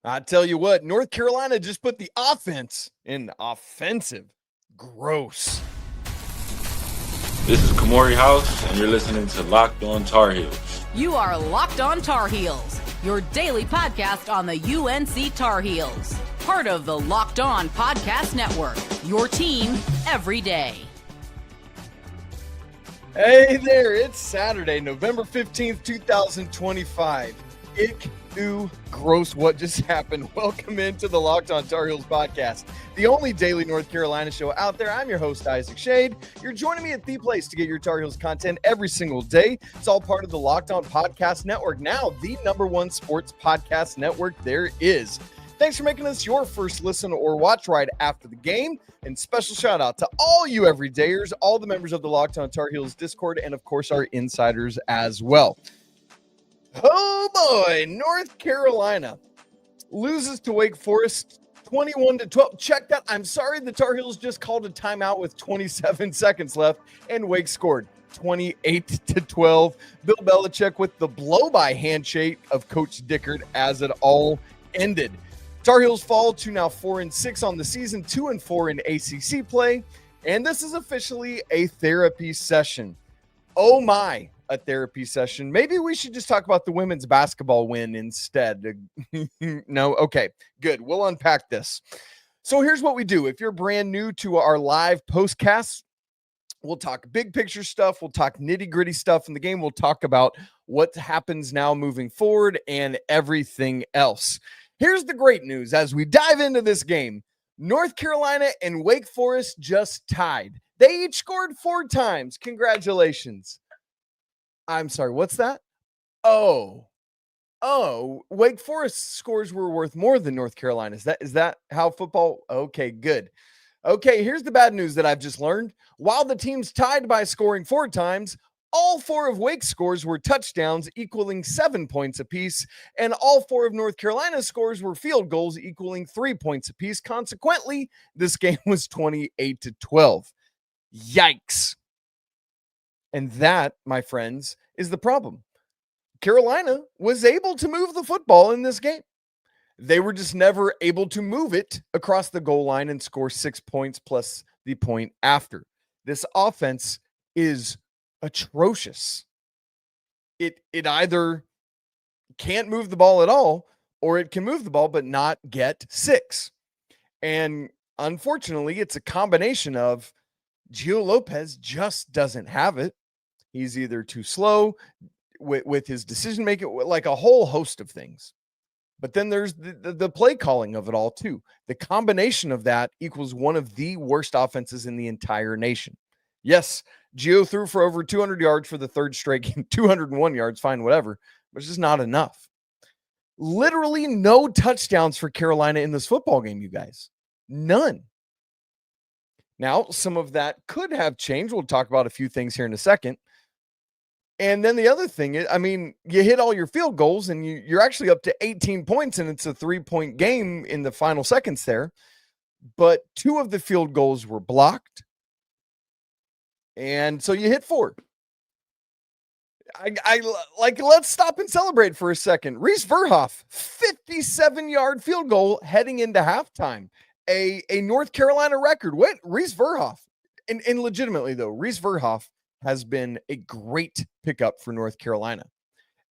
I tell you what, North Carolina just put the offense in offensive. Gross. This is Kamori House, and you're listening to Locked On Tar Heels. You are Locked On Tar Heels, your daily podcast on the UNC Tar Heels. Part of the Locked On Podcast Network, your team every day. Hey there, it's Saturday, November 15th, 2025. Gross, what just happened? Welcome into the Locked On Tar Heels podcast, the only daily North Carolina show out there. I'm your host, Isaac Schade. You're joining me at the place to get your Tar Heels content every single day. It's all part of the Locked On Podcast Network, now the #1 sports podcast network there is. Thanks for making us your first listen or watch right after the game. And special shout out to all you everydayers, all the members of the Locked On Tar Heels Discord, and of course our insiders as well. Oh boy, North Carolina loses to Wake Forest 21-12. Check that. I'm sorry, the Tar Heels just called a timeout with 27 seconds left, and Wake scored 28-12. Bill Belichick with the blow-by handshake of Coach Dickert as it all ended. Tar Heels fall to now 4-6 on the season, 2-4 in ACC play, and this is officially a therapy session. Oh my. A therapy session. Maybe we should just talk about the women's basketball win instead. No? Okay, good. We'll unpack this. So here's what we do. If you're brand new to our live postcasts, we'll talk big picture stuff. We'll talk nitty gritty stuff in the game. We'll talk about what happens now moving forward and everything else. Here's the great news. As we dive into this game, North Carolina and Wake Forest just tied. They each scored 4 times. Congratulations. I'm sorry, what's that? Oh, Wake Forest scores were worth more than North Carolina. Is that how football? Okay, good. Okay, here's the bad news that I've just learned. While the teams tied by scoring 4 times, all 4 of Wake's scores were touchdowns equaling 7 points apiece, and all 4 of North Carolina's scores were field goals equaling 3 points apiece. Consequently, this game was 28-12. Yikes. And that, my friends, is the problem. Carolina was able to move the football in this game. They were just never able to move it across the goal line and score 6 points plus the point after. This offense is atrocious. It either can't move the ball at all, or it can move the ball but not get 6. And unfortunately, it's a combination of Gio Lopez just doesn't have it. He's either too slow with his decision making, like a whole host of things. But then there's the play calling of it all too. The combination of that equals one of the worst offenses in the entire nation. Yes, Gio threw for over 200 yards for the 3rd straight game, 201 yards, fine, whatever, but it's just not enough. Literally no touchdowns for Carolina in this football game, you guys. None. Now, some of that could have changed. We'll talk about a few things here in a second. And then the other thing is, I mean, you hit all your field goals and you're actually up to 18 points, and it's a 3-point game in the final seconds there. But 2 of the field goals were blocked. And so you hit 4. Let's stop and celebrate for a second. Reese Verhoff, 57-yard field goal heading into halftime. A North Carolina record. What? Reese Verhoff. And legitimately, though, Reese Verhoff has been a great pickup for North Carolina.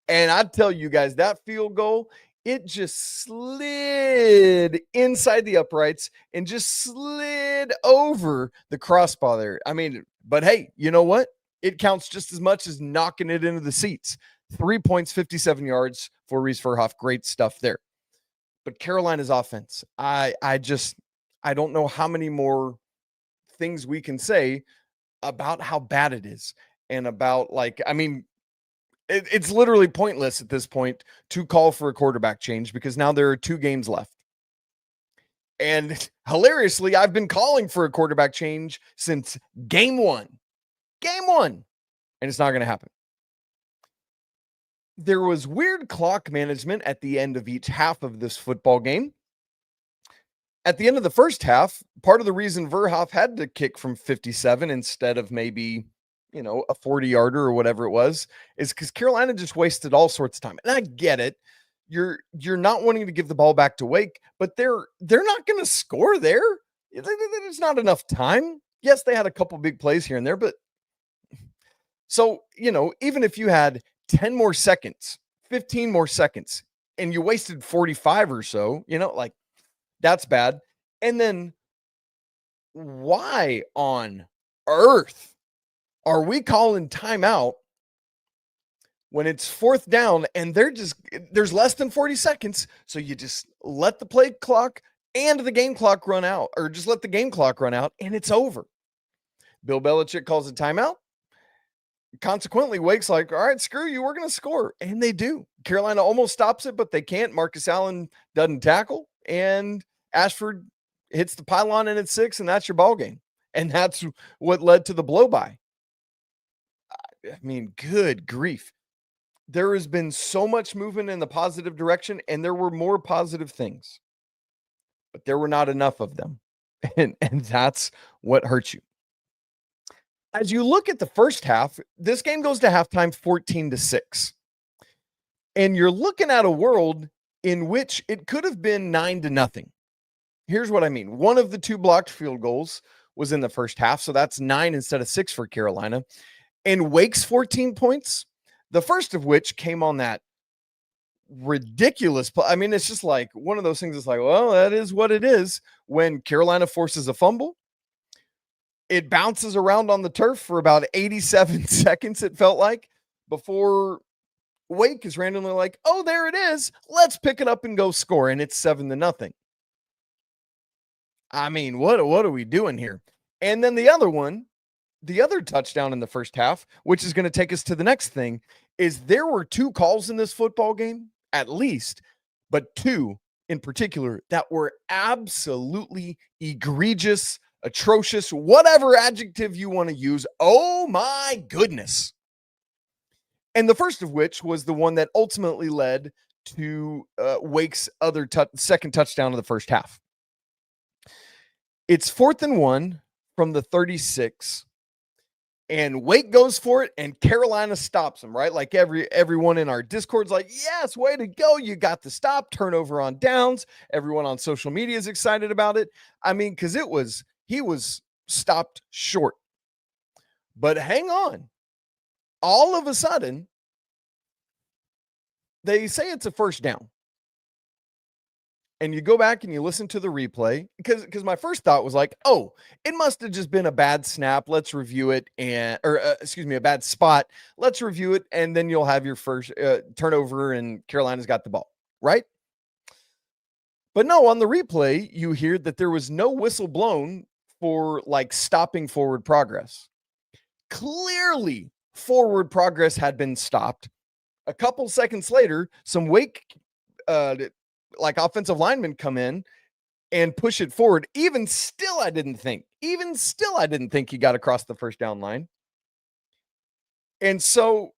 And I tell you guys, that field goal, it just slid inside the uprights and just slid over the crossbar there. I mean, but hey, you know what? It counts just as much as knocking it into the seats. 3 points, 57 yards for Reese Verhoff. Great stuff there. But Carolina's offense, I don't know how many more things we can say about how bad it is. And about, it's literally pointless at this point to call for a quarterback change because now there are 2 games left. And hilariously, I've been calling for a quarterback change since game 1. Game 1. And it's not going to happen. There was weird clock management at the end of each half of this football game. At the end of the first half, part of the reason Verhoff had to kick from 57 instead of maybe, a 40-yarder or whatever it was, is because Carolina just wasted all sorts of time. And I get it. You're not wanting to give the ball back to Wake, but they're not going to score there. There's not enough time. Yes, they had a couple big plays here and there, but so, even if you had 10 more seconds, 15 more seconds, and you wasted 45 or so, like that's bad. And then why on earth are we calling timeout when it's fourth down and there's less than 40 seconds? So you just let the play clock and the game clock run out, or just let the game clock run out, and it's over. Bill Belichick calls a timeout. Consequently, Wake's like, all right, screw you, we're going to score. And they do. Carolina almost stops it, but they can't. Marcus Allen doesn't tackle, and Ashford hits the pylon, and it's 6, and that's your ball game. And that's what led to the blow-by. I mean, good grief. There has been so much movement in the positive direction, and there were more positive things. But there were not enough of them. And that's what hurts you. As you look at the first half, this game goes to halftime 14-6. And you're looking at a world in which it could have been 9-0. Here's what I mean. One of the 2 blocked field goals was in the first half, so that's 9 instead of 6 for Carolina. And Wake's 14 points, the first of which came on that ridiculous play. I mean, it's just like one of those things. It's like, well, that is what it is. When Carolina forces a fumble, it bounces around on the turf for about 87 seconds, it felt like, before Wake is randomly like, oh, there it is. Let's pick it up and go score. And it's 7-0. I mean, what are we doing here? And then the other touchdown in the first half, which is going to take us to the next thing, is there were 2 calls in this football game, at least, but 2 in particular that were absolutely egregious, atrocious, whatever adjective you want to use. Oh my goodness. And the first of which was the one that ultimately led to Wake's second touchdown of the first half. It's 4th and 1 from the 36, and Wake goes for it, and Carolina stops him, right? Like everyone in our Discord's like, yes, way to go. You got the stop, turnover on downs. Everyone on social media is excited about it. I mean, because he was stopped short. But hang on. All of a sudden, they say it's a first down. And you go back and you listen to the replay, because my first thought was like, oh, it must have just been a bad snap. Let's review it, a bad spot. Let's review it, and then you'll have your first turnover, and Carolina's got the ball, right? But no, on the replay, you hear that there was no whistle blown for like stopping forward progress. Clearly, forward progress had been stopped. A couple seconds later, some Wake offensive linemen come in and push it forward. Even still, I didn't think he got across the first down line. And so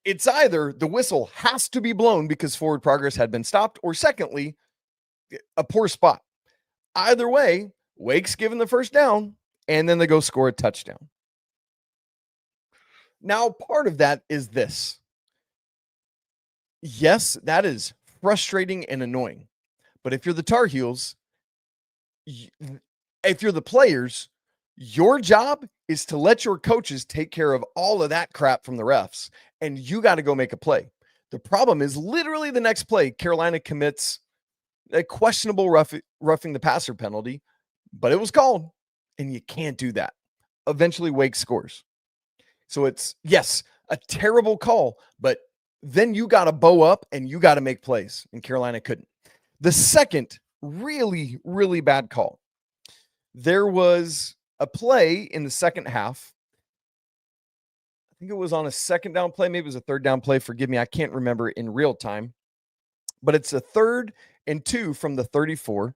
it's either the whistle has to be blown because forward progress had been stopped, or secondly, a poor spot. Either way, Wake's given the first down, and then they go score a touchdown. Now, part of that is this. Yes, that is frustrating and annoying. But if you're the Tar Heels, if you're the players, your job is to let your coaches take care of all of that crap from the refs, and you got to go make a play. The problem is literally the next play, Carolina commits a questionable roughing the passer penalty, but it was called, and you can't do that. Eventually, Wake scores. So it's, yes, a terrible call, but then you got to bow up and you got to make plays, and Carolina couldn't. The second really, really bad call, there was a play in the second half. I think it was on a second down play. Maybe it was a third down play. Forgive me. I can't remember in real time, but it's a 3rd and 2 from the 34.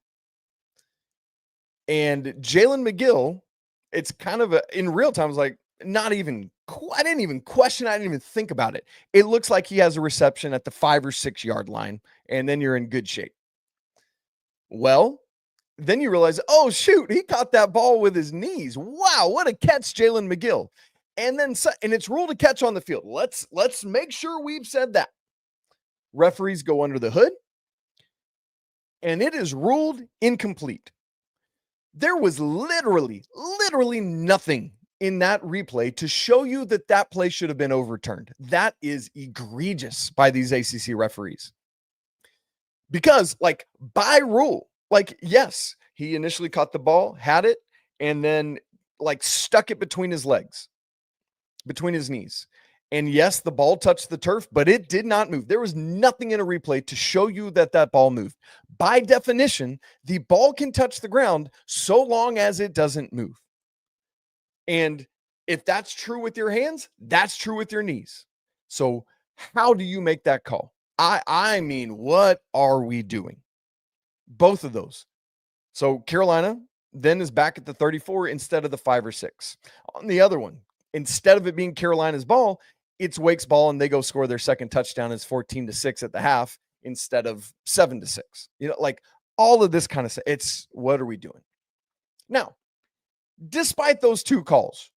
And Jalen McGill, it's kind of in real time, I was like, I didn't even question. I didn't even think about it. It looks like he has a reception at the 5 or 6 yard line, and then you're in good shape. Well, then you realize, oh shoot, he caught that ball with his knees. Wow, what a catch, Jalen McGill. And it's ruled a catch on the field. Let's make sure we've said that. Referees go under the hood, and it is ruled incomplete. There was literally nothing in that replay to show you that that play should have been overturned. That is egregious by these ACC referees. Because, like, by rule, like, yes, he initially caught the ball, had it, and then, like, stuck it between his legs, between his knees. And yes, the ball touched the turf, but it did not move. There was nothing in a replay to show you that that ball moved. By definition, the ball can touch the ground so long as it doesn't move. And if that's true with your hands, that's true with your knees. So how do you make that call? I mean, what are we doing? Both of those. So Carolina then is back at the 34 instead of the 5 or 6. On the other one, instead of it being Carolina's ball, it's Wake's ball, and they go score their second touchdown. It's 14-6 at the half instead of 7-6. You know, like all of this kind of stuff. It's what are we doing? Now, despite those two calls,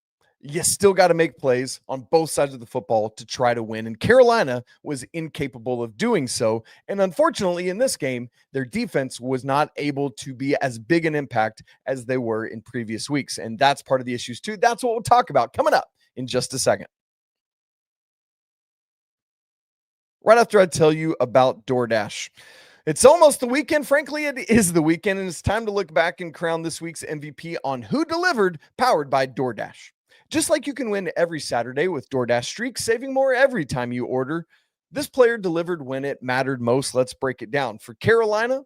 you still got to make plays on both sides of the football to try to win. And Carolina was incapable of doing so. And unfortunately, in this game, their defense was not able to be as big an impact as they were in previous weeks. And that's part of the issues too. That's what we'll talk about coming up in just a second. Right after I tell you about DoorDash. It's almost the weekend. Frankly, it is the weekend, and it's time to look back and crown this week's MVP on Who Delivered, powered by DoorDash. Just like you can win every Saturday with DoorDash Streaks, saving more every time you order, this player delivered when it mattered most. Let's break it down. For Carolina,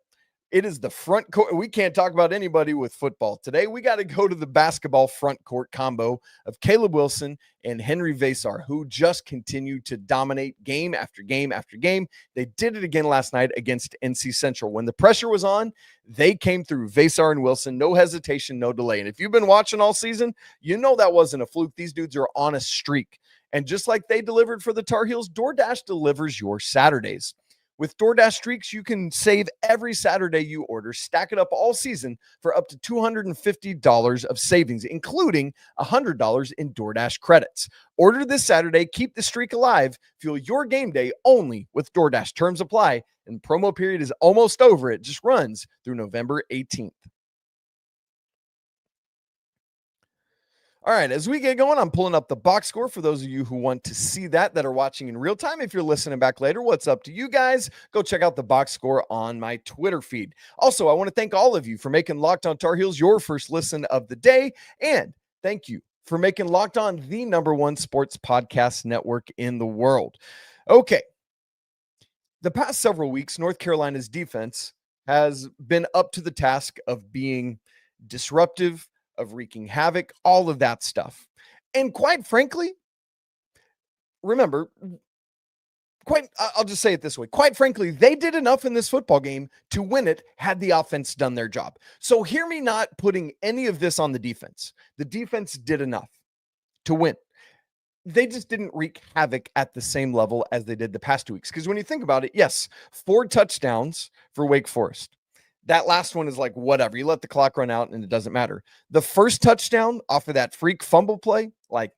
it is the front court. We can't talk about anybody with football today. We got to go to the basketball front court combo of Caleb Wilson and Henry Vasar, who just continue to dominate game after game after game. They did it again last night against NC Central. When the pressure was on, they came through. Vasar and Wilson, no hesitation, no delay. And if you've been watching all season, you know that wasn't a fluke. These dudes are on a streak. And just like they delivered for the Tar Heels, DoorDash delivers your Saturdays. With DoorDash Streaks, you can save every Saturday you order, stack it up all season for up to $250 of savings, including $100 in DoorDash credits. Order this Saturday, keep the streak alive, fuel your game day only with DoorDash. Terms apply, and promo period is almost over. It just runs through November 18th. All right, as we get going, I'm pulling up the box score for those of you who want to see that are watching in real time. If you're listening back later, what's up to you guys? Go check out the box score on my Twitter feed. Also, I want to thank all of you for making Locked On Tar Heels your first listen of the day. And thank you for making Locked On the #1 sports podcast network in the world. Okay. The past several weeks, North Carolina's defense has been up to the task of being disruptive, of wreaking havoc, all of that stuff. And quite frankly, remember, I'll just say it this way. Quite frankly, they did enough in this football game to win it had the offense done their job. So hear me not putting any of this on the defense. The defense did enough to win. They just didn't wreak havoc at the same level as they did the past 2 weeks. Because when you think about it, yes, 4 touchdowns for Wake Forest. That last one is like, whatever. You let the clock run out and it doesn't matter. The first touchdown off of that freak fumble play, like,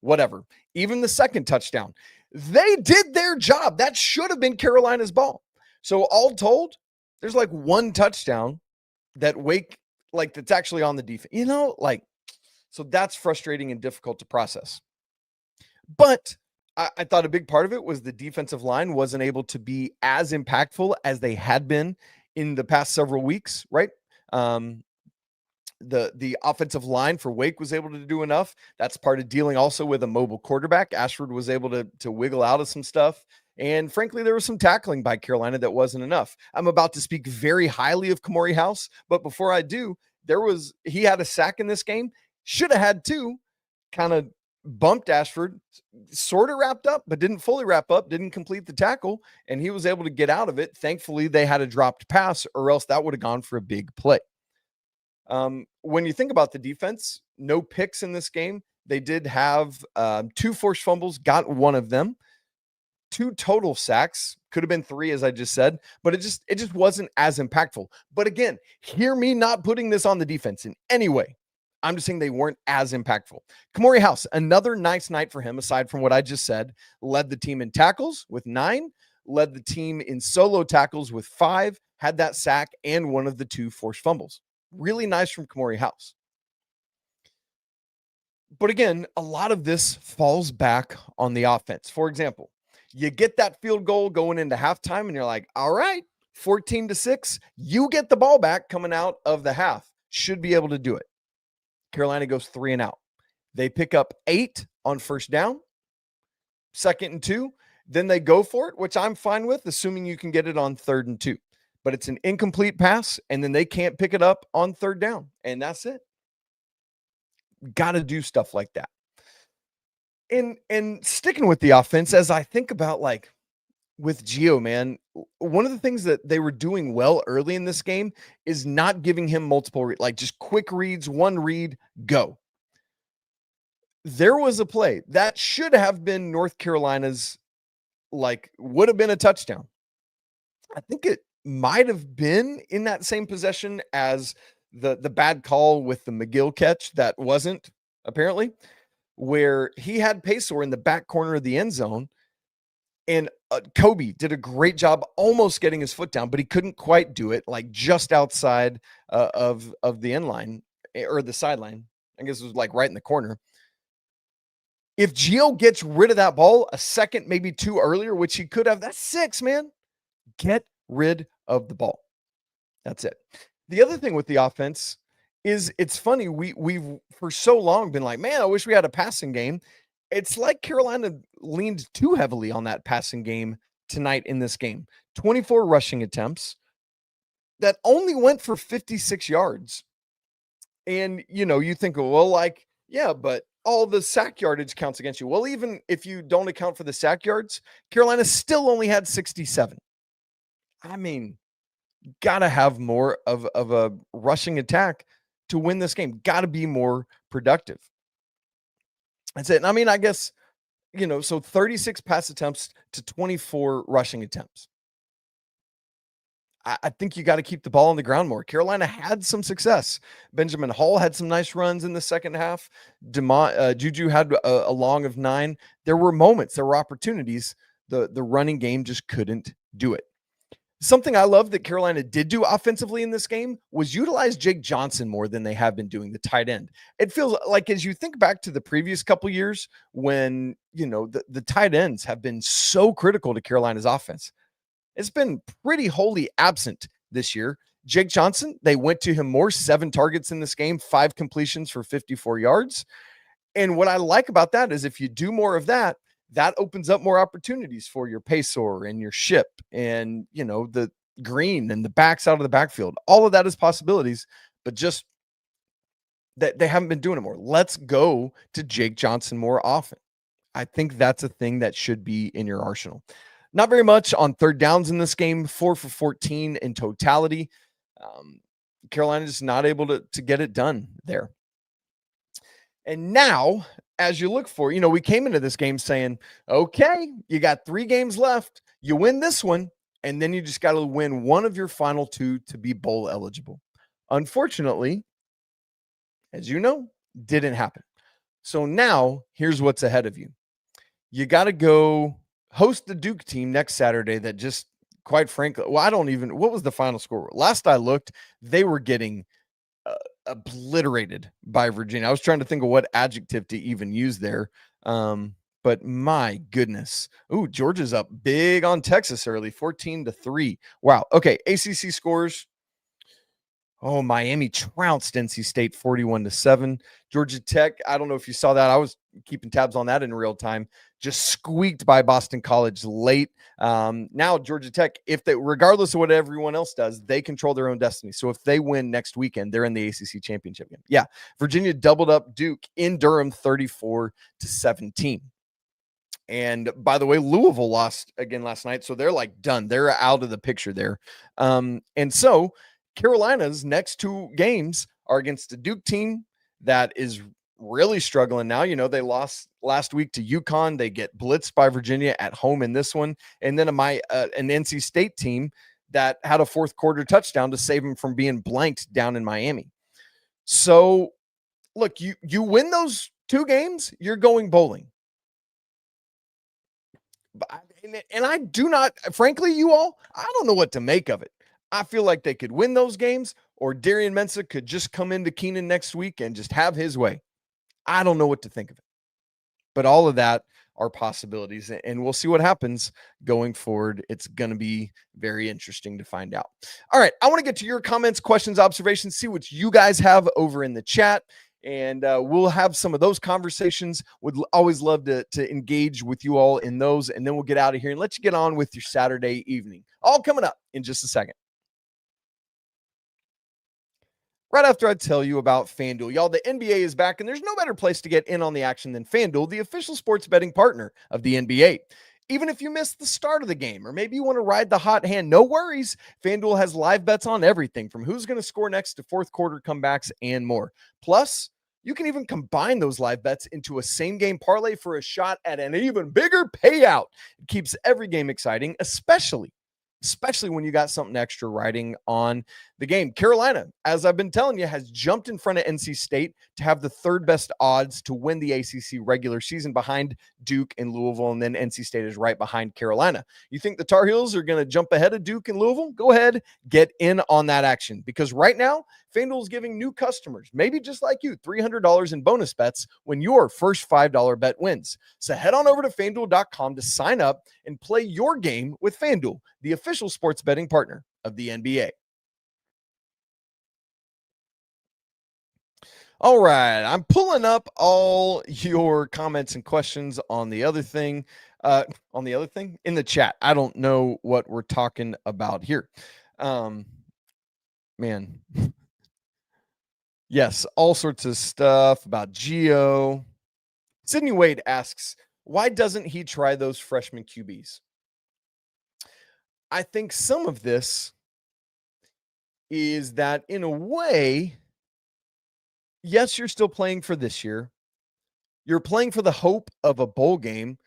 whatever. Even the second touchdown, they did their job. That should have been Carolina's ball. So all told, there's like 1 touchdown that Wake, like, that's actually on the defense. You know, like, so that's frustrating and difficult to process. But I thought a big part of it was the defensive line wasn't able to be as impactful as they had been in the past several weeks, right? The offensive line for Wake was able to do enough. That's part of dealing also with a mobile quarterback. Ashford was able to wiggle out of some stuff. And frankly, there was some tackling by Carolina that wasn't enough. I'm about to speak very highly of Kamori House, but before I do, he had a sack in this game. Should have had 2, kind of bumped Ashford, sort of wrapped up, but didn't fully wrap up, didn't complete the tackle, and he was able to get out of it. Thankfully, they had a dropped pass, or else that would have gone for a big play. When you think about the defense, no picks in this game. They did have 2 forced fumbles, got 1 of them. 2 total sacks, could have been 3, as I just said, but it just wasn't as impactful. But again, hear me not putting this on the defense in any way. I'm just saying they weren't as impactful. Kamori House, another nice night for him, aside from what I just said, led the team in tackles with 9, led the team in solo tackles with 5, had that sack, and one of the 2 forced fumbles. Really nice from Kamori House. But again, a lot of this falls back on the offense. For example, you get that field goal going into halftime, and you're like, all right, 14-6, you get the ball back coming out of the half. Should be able to do it. Carolina goes 3 and out. They pick up 8 on first down, 2nd and 2. Then they go for it, which I'm fine with, assuming you can get it on 3rd and 2. But it's an incomplete pass, and then they can't pick it up on 3rd down, and that's it. Got to do stuff like that. And sticking with the offense, as I think about, like, with Gio, man, one of the things that they were doing well early in this game is not giving him multiple, like, just quick reads, one read, go. There was a play that should have been North Carolina's, like, would have been a touchdown. I think it might have been in that same possession as the bad call with the McGill catch that wasn't, apparently, where he had Pacor in the back corner of the end zone, and Kobe did a great job almost getting his foot down, but he couldn't quite do it, like just outside of the end line or the sideline. I guess it was like right in the corner. If Gio gets rid of that ball a second, maybe 2 earlier, which he could have, that's 6, man. Get rid of the ball. That's it. The other thing with the offense is it's funny. We've for so long been like, man, I wish we had a passing game. It's like Carolina leaned too heavily on that passing game tonight in this game. 24 rushing attempts that only went for 56 yards. And, you think, well, like, yeah, but all the sack yardage counts against you. Well, even if you don't account for the sack yards, Carolina still only had 67. I mean, got to have more of a rushing attack to win this game. Got to be more productive. That's it. And I mean, I guess, so 36 pass attempts to 24 rushing attempts. I think you got to keep the ball on the ground more. Carolina had some success. Benjamin Hall had some nice runs in the second half. Juju had a long of 9. There were moments, there were opportunities. The running game just couldn't do it. Something I love that Carolina did do offensively in this game was utilize Jake Johnson more than they have been doing, the tight end. It feels like, as you think back to the previous couple years when, the tight ends have been so critical to Carolina's offense, it's been pretty wholly absent this year. Jake Johnson, they went to him more, 7 targets in this game, 5 completions for 54 yards. And what I like about that is if you do more of that, that opens up more opportunities for your Pacor and your Ship and, the Green and the backs out of the backfield. All of that is possibilities, but just that they haven't been doing it more. Let's go to Jake Johnson more often. I think that's a thing that should be in your arsenal. Not very much on third downs in this game, 4 for 14 in totality. Carolina just not able to get it done there. And now, as you look for, we came into this game saying, okay, you got 3 games left. You win this one, and then you just got to win one of your final 2 to be bowl eligible. Unfortunately, as you know, didn't happen. So now here's what's ahead of you. You got to go host the Duke team next Saturday that just, quite frankly, what was the final score? Last I looked, they were getting obliterated by Virginia. I was trying to think of what adjective to even use there. But my goodness. Ooh, Georgia's up big on Texas early, 14-3. Wow. Okay. ACC scores. Oh, Miami trounced NC State 41-7. Georgia Tech, I don't know if you saw that. I was keeping tabs on that in real time. Just squeaked by Boston College late. Now Georgia Tech, regardless of what everyone else does, they control their own destiny. So if they win next weekend, they're in the ACC championship game. Yeah, Virginia doubled up Duke in Durham, 34-17. And by the way, Louisville lost again last night, so they're like done. They're out of the picture there. And so Carolina's next 2 games are against a Duke team that is really struggling now. They lost last week to UConn. They get blitzed by Virginia at home in this one. And then an NC State team that had a 4th quarter touchdown to save them from being blanked down in Miami. So look, you win those 2 games, you're going bowling. And I do not, frankly, you all, I don't know what to make of it. I feel like they could win those games, or Darian Mensah could just come into Keenan next week and just have his way. I don't know what to think of it. But all of that are possibilities, and we'll see what happens going forward. It's going to be very interesting to find out. All right, I want to get to your comments, questions, observations, see what you guys have over in the chat, and we'll have some of those conversations. Would always love to engage with you all in those, and then we'll get out of here and let you get on with your Saturday evening. All coming up in just a second. Right after I tell you about FanDuel. Y'all, the NBA is back, and there's no better place to get in on the action than FanDuel, the official sports betting partner of the NBA. Even if you missed the start of the game, or maybe you want to ride the hot hand, no worries. FanDuel has live bets on everything from who's going to score next to fourth quarter comebacks and more. Plus, you can even combine those live bets into a same-game parlay for a shot at an even bigger payout. It keeps every game exciting, especially when you got something extra riding on the game. Carolina, as I've been telling you, has jumped in front of NC State to have the third best odds to win the ACC regular season behind Duke and Louisville, and then NC State is right behind Carolina. You think the Tar Heels are going to jump ahead of Duke and Louisville? Go ahead, get in on that action, because right now, FanDuel is giving new customers, maybe just like you, $300 in bonus bets when your first $5 bet wins. So head on over to FanDuel.com to sign up and play your game with FanDuel, the official sports betting partner of the NBA. All right, I'm pulling up all your comments and questions on the other thing, in the chat. I don't know what we're talking about here. Man. Yes, all sorts of stuff about Gio. Sydney Wade asks, why doesn't he try those freshman QBs? I think some of this is that, in a way, yes, you're still playing for this year. You're playing for the hope of a bowl game.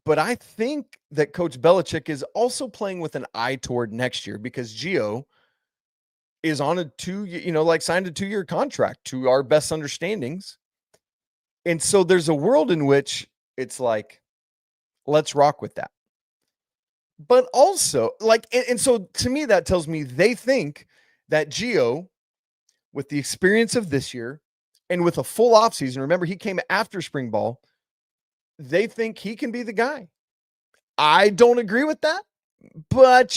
But I think that Coach Belichick is also playing with an eye toward next year, because Gio is on a signed a 2-year contract to our best understandings. And so there's a world in which it's like, let's rock with that. But also, and so to me, that tells me they think that Gio, with the experience of this year and with a full offseason, remember, he came after spring ball, they think he can be the guy. I don't agree with that, but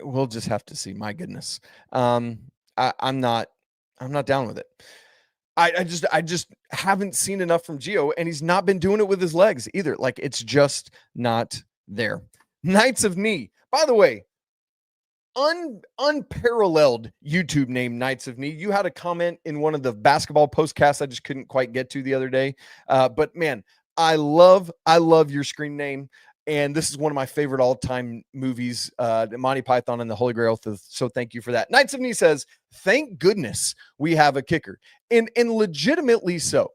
we'll just have to see. My goodness. I'm not down with it. I just haven't seen enough from Gio, and he's not been doing it with his legs either. Like, it's just not there. Knights of Knee. By the way, unparalleled YouTube name, Knights of Knee. You had a comment in one of the basketball postcasts I just couldn't quite get to the other day. But man, I love your screen name. And this is one of my favorite all-time movies, Monty Python and the Holy Grail. So thank you for that. Knights of Knee says, thank goodness we have a kicker. And legitimately so.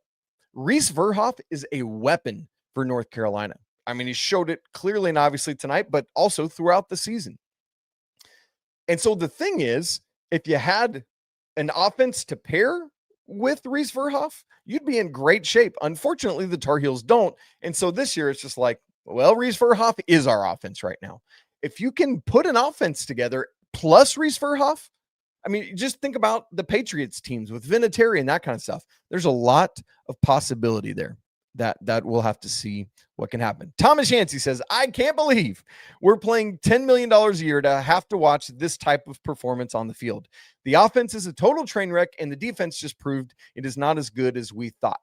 Reese Verhoff is a weapon for North Carolina. I mean, he showed it clearly and obviously tonight, but also throughout the season. And so the thing is, if you had an offense to pair with Reese Verhoff, you'd be in great shape. Unfortunately, the Tar Heels don't. And so this year, it's just like, well, Reese Verhoff is our offense right now. If you can put an offense together plus Reese Verhoff, I mean, just think about the Patriots teams with Vinatieri and that kind of stuff. There's a lot of possibility there that we'll have to see what can happen. Thomas Yancey says, I can't believe we're playing $10 million a year to have to watch this type of performance on the field. The offense is a total train wreck, and the defense just proved it is not as good as we thought.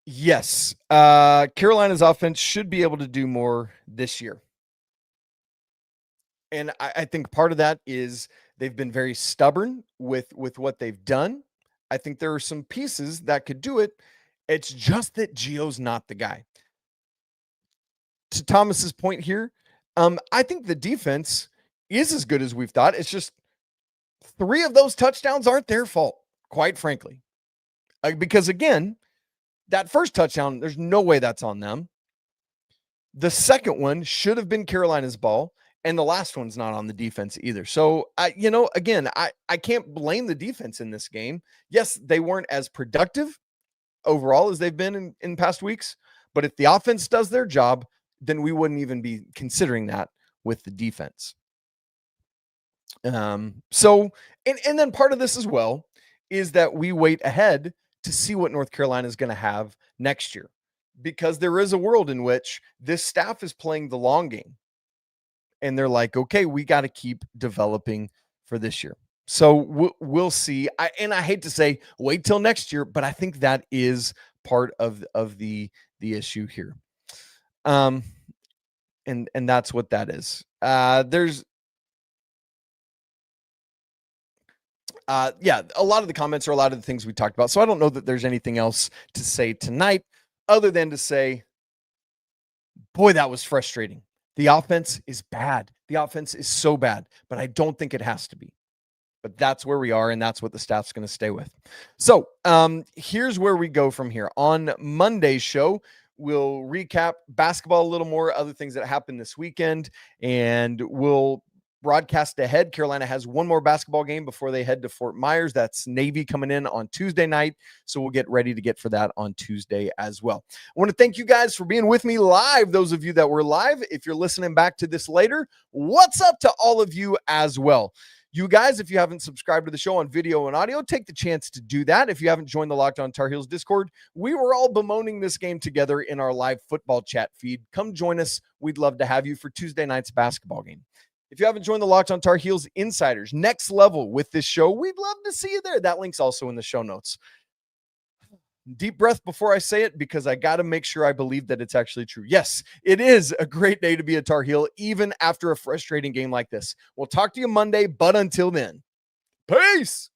Yes, Carolina's offense should be able to do more this year. And I think part of that is they've been very stubborn with what they've done. I think there are some pieces that could do it. It's just that Gio's not the guy. To Thomas's point here, I think the defense is as good as we've thought. It's just 3 of those touchdowns aren't their fault, quite frankly. Because again, that first touchdown, there's no way that's on them. The second one should have been Carolina's ball, and the last one's not on the defense either. So, I can't blame the defense in this game. Yes, they weren't as productive overall as they've been in past weeks. But if the offense does their job, then we wouldn't even be considering that with the defense. So then part of this as well is that we wait ahead to see what North Carolina is going to have next year, because there is a world in which this staff is playing the long game and they're like, okay, we got to keep developing for this year. So we'll see. I hate to say wait till next year, but I think that is part of the issue here. And that's what that is. There's a lot of the comments are a lot of the things we talked about. So I don't know that there's anything else to say tonight other than to say, boy, that was frustrating. The offense is bad. The offense is so bad, but I don't think it has to be. But that's where we are, and that's what the staff's going to stay with. So here's where we go from here. On Monday's show, we'll recap basketball a little more, other things that happened this weekend, and we'll broadcast ahead. Carolina has one more basketball game before they head to Fort Myers. That's Navy coming in on Tuesday night, so we'll get ready to get for that on Tuesday as well. I want to thank you guys for being with me live, those of you that were live. If you're listening back to this later, what's up to all of you as well? You guys, if you haven't subscribed to the show on video and audio, take the chance to do that. If you haven't joined the Locked On Tar Heels Discord, we were all bemoaning this game together in our live football chat feed. Come join us. We'd love to have you for Tuesday night's basketball game. If you haven't joined the Locked On Tar Heels Insiders next level with this show, we'd love to see you there. That link's also in the show notes. Deep breath before I say it, because I got to make sure I believe that it's actually true. Yes, it is a great day to be a Tar Heel, even after a frustrating game like this. We'll talk to you Monday, but until then, peace.